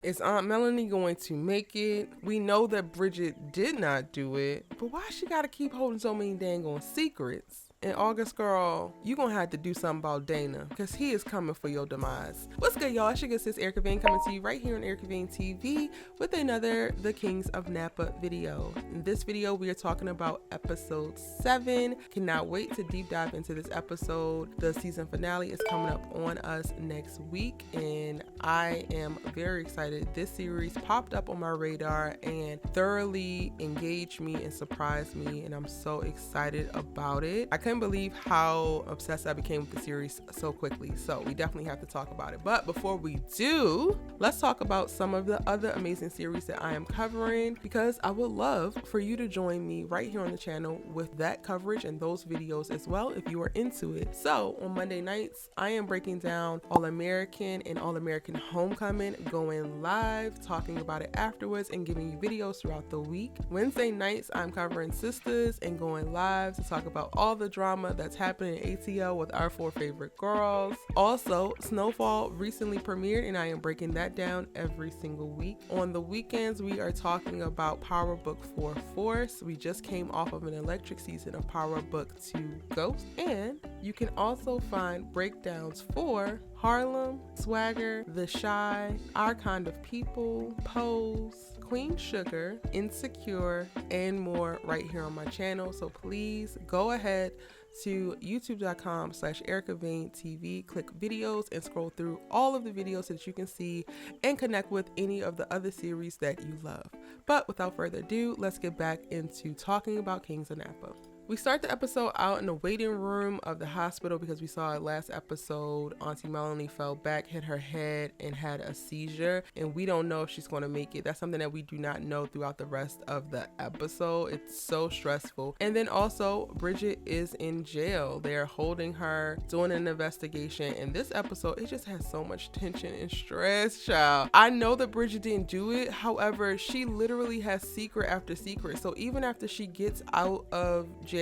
Is Aunt Melanie going to make it? We know that Bridgette did not do it, but why she gotta keep holding so many dang on secrets? And August girl, you gonna have to do something about Dana, because he is coming for your demise. What's good, y'all? It's your good sis Kelvin coming to you right here on Kelvin TV with another The Kings of Napa video. In this video, we are talking about episode 7. Cannot wait to deep dive into this episode. The season finale is coming up on us next week, and I am very excited. This series popped up on my radar and thoroughly engaged me and surprised me, and I'm so excited about it. I couldn't believe how obsessed I became with the series so quickly, so we definitely have to talk about it. But before we do, let's talk about some of the other amazing series that I am covering, because I would love for you to join me right here on the channel with that coverage and those videos as well if you are into it. So on Monday nights, I am breaking down All American and All American Homecoming, going live, talking about it afterwards, and giving you videos throughout the week. Wednesday nights, I'm covering Sisters and going live to talk about all the drama that's happening in ATL with our 4 favorite girls. Also, Snowfall recently premiered, and I am breaking that down every single week. On the weekends, we are talking about Power Book 4 Force. We just came off of an electric season of Power Book 2 Ghost, and you can also find breakdowns for Harlem, Swagger, The Shy, Our Kind of People, Pose, Queen Sugar, Insecure, and more right here on my channel. So please go ahead to youtube.com/ErikaVaneTV, click videos, and scroll through all of the videos so that you can see and connect with any of the other series that you love. But without further ado, let's get back into talking about Kings of Napa. We start the episode out in the waiting room of the hospital because we saw it last episode. Auntie Melanie fell back, hit her head, and had a seizure. And we don't know if she's going to make it. That's something that we do not know throughout the rest of the episode. It's so stressful. And then also, Bridgette is in jail. They're holding her, doing an investigation. And this episode, it just has so much tension and stress, child. I know that Bridgette didn't do it. However, she literally has secret after secret. So even after she gets out of jail,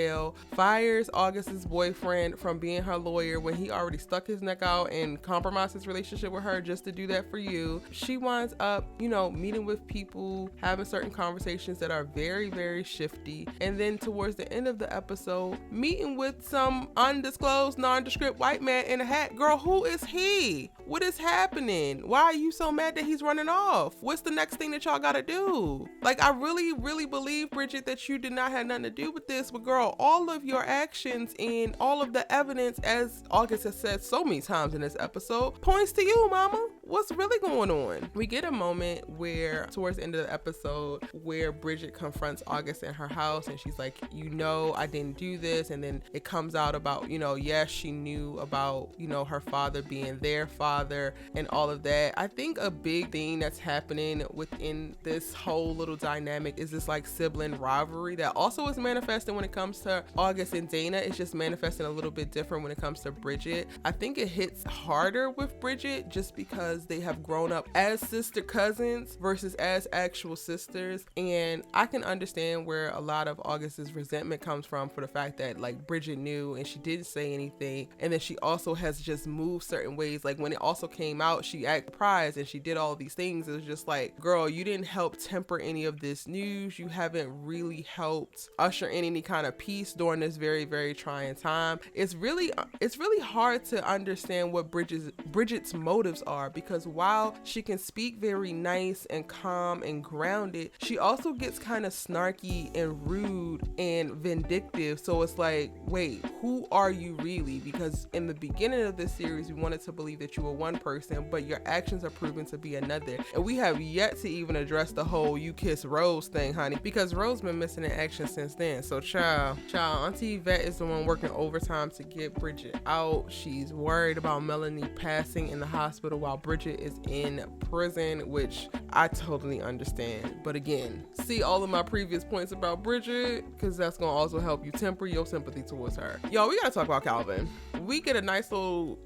fires August's boyfriend from being her lawyer when he already stuck his neck out and compromised his relationship with her just to do that for you. She winds up, meeting with people, having certain conversations that are very, very shifty. And then towards the end of the episode, meeting with some undisclosed, nondescript white man in a hat. Girl, who is he? What is happening? Why are you so mad that he's running off? What's the next thing that y'all gotta do? Like, I really, really believe, Bridgette, that you did not have nothing to do with this, but girl, all of your actions and all of the evidence, as August has said so many times in this episode, points to you, mama. What's really going on? We get a moment where, towards the end of the episode, where Bridgette confronts August in her house, and she's like, I didn't do this. And then it comes out about, yes, she knew about, her father being their father and all of that. I think a big thing that's happening within this whole little dynamic is this like sibling rivalry that also is manifesting when it comes to August and Dana. It's just manifesting a little bit different when it comes to Bridgette. I think it hits harder with Bridgette just because they have grown up as sister cousins versus as actual sisters. And I can understand where a lot of August's resentment comes from for the fact that like Bridgette knew and she didn't say anything. And then she also has just moved certain ways. Like when it also came out, she acted surprised and she did all these things. It was just like, girl, you didn't help temper any of this news. You haven't really helped usher in any kind of peace during this very, very trying time. It's really hard to understand what Bridgette's motives are, because while she can speak very nice and calm and grounded, she also gets kind of snarky and rude and vindictive. So it's like, wait, who are you really? Because in the beginning of this series, we wanted to believe that you were one person, but your actions are proven to be another. And we have yet to even address the whole you kiss Rose thing, honey, because Rose been missing in action since then. So child, Auntie Vet is the one working overtime to get Bridgette out. She's worried about Melanie passing in the hospital while Bridgette is in prison, which I totally understand. But again, see all of my previous points about Bridgette, because that's going to also help you temper your sympathy towards her. Y'all, we got to talk about Kelvin. We get a nice little,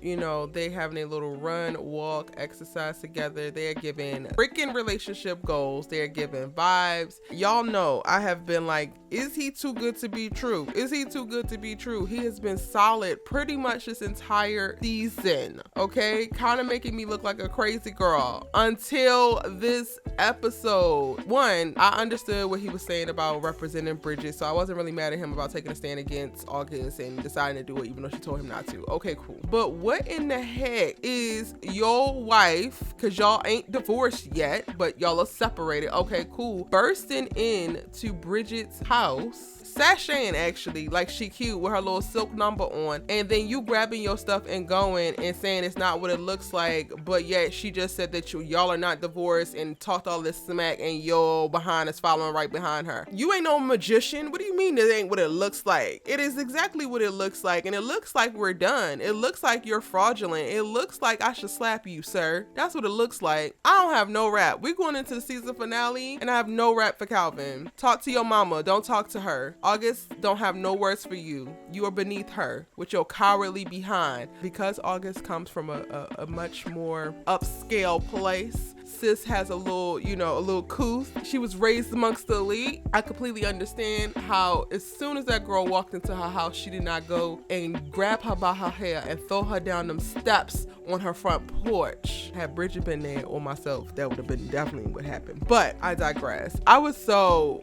they having a little run, walk, exercise together. They're giving freaking relationship goals. They're giving vibes. Y'all know I have been like, is he too good to be true? Is he too good to be true? He has been solid pretty much this entire season, okay? Kind of making me look like a crazy girl until this episode. One, I understood what he was saying about representing Bridgette, so I wasn't really mad at him about taking a stand against August and deciding to do it even though she told him not to. Okay, cool. But what in the heck is your wife, because y'all ain't divorced yet, but y'all are separated, okay, cool, bursting in to Bridgette's house, sashaying actually like she cute with her little silk number on, and then you grabbing your stuff and going and saying it's not what it looks like, but yet she just said that y'all are not divorced and talked all this smack, and your behind is following right behind her. You ain't no magician. What do you mean it ain't what it looks like? It is exactly what it looks like, and it looks like we're done. It looks like you're fraudulent. It looks like I should slap you, sir. That's what it looks like. I don't have no rap. We're going into the season finale and I have no rap for Kelvin. Talk to your mama. Don't talk to her. August don't have no words for you. You are beneath her with your cowardly behind. Because August comes from a much more upscale place, sis has a little, a little couth. She was raised amongst the elite. I completely understand how as soon as that girl walked into her house, she did not go and grab her by her hair and throw her down them steps on her front porch. Had Bridgette been there or myself, that would have been definitely what happened. But I digress. I was so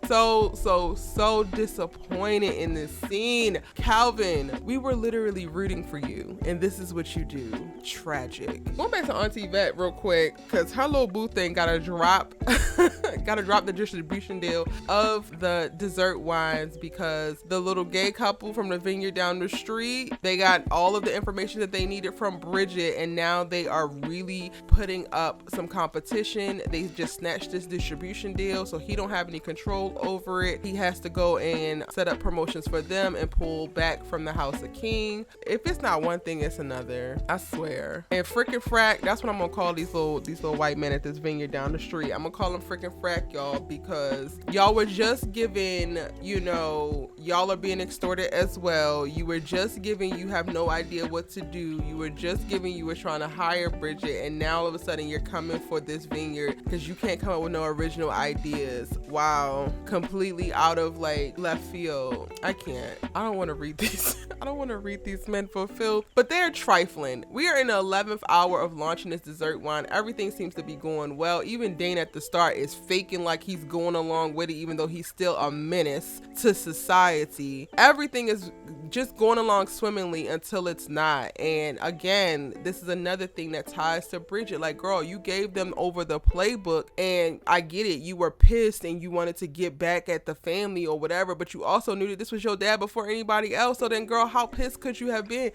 disappointed in this scene. Kelvin, we were literally rooting for you, and this is what you do. Tragic. Going back to Auntie Vet real quick, because her little boo thing gotta drop the distribution deal of the dessert wines, because the little gay couple from the vineyard down the street, they got all of the information that they needed from Bridgette, and now they are really putting up some competition. They just snatched this distribution deal, so he don't have any control over it. He has to go and set up promotions for them and pull back from the House of King. If it's not one thing, it's another. I swear. And frickin' frack, that's what I'm gonna call these little white men at this vineyard down the street. I'm gonna call them frickin' frack, y'all, because y'all were just giving, y'all are being extorted as well. You were just giving, you have no idea what to do. You were just giving, you were trying to hire Bridgette, and now all of a sudden you're coming for this vineyard because you can't come up with no original ideas. Wow. Completely out of left field. I can't. I don't want to read these. I don't want to read these men for filth, but they're trifling. We are in the 11th hour of launching this dessert wine. Everything seems to be going well. Even Dane at the start is faking like he's going along with it, even though he's still a menace to society. Everything is just going along swimmingly until it's not. And again, this is another thing that ties to Bridgette. Like, girl, you gave them over the playbook, and I get it. You were pissed and you wanted to get back at the family or whatever, but you also knew that this was your dad before anybody else. So then, girl, how pissed could you have been?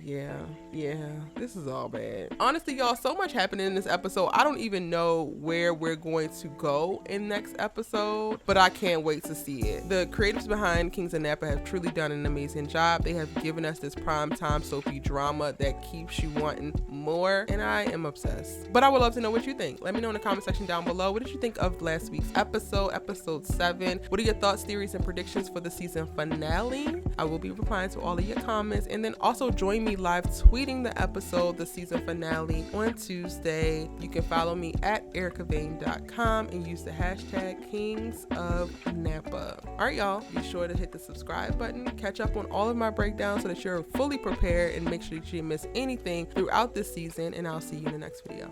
Yeah, this is all bad. Honestly, y'all, so much happening in this episode. I don't even know where we're going to go in next episode, but I can't wait to see it. The creatives behind Kings of Napa have truly done an amazing job. They have given us this primetime soapy drama that keeps you wanting more, and I am obsessed. But I would love to know what you think. Let me know in the comment section down below. What did you think of last week's episode 7? What are your thoughts, theories, and predictions for the season finale? I will be replying to all of your comments, and then also join me live tweeting the episode, the season finale, on Tuesday. You can follow me at ericavane.com and use the hashtag Kings of Napa. All right, y'all, be sure to hit the subscribe button, catch up on all of my breakdowns so that you're fully prepared, and make sure that you didn't miss anything throughout this season, and I'll see you in the next video.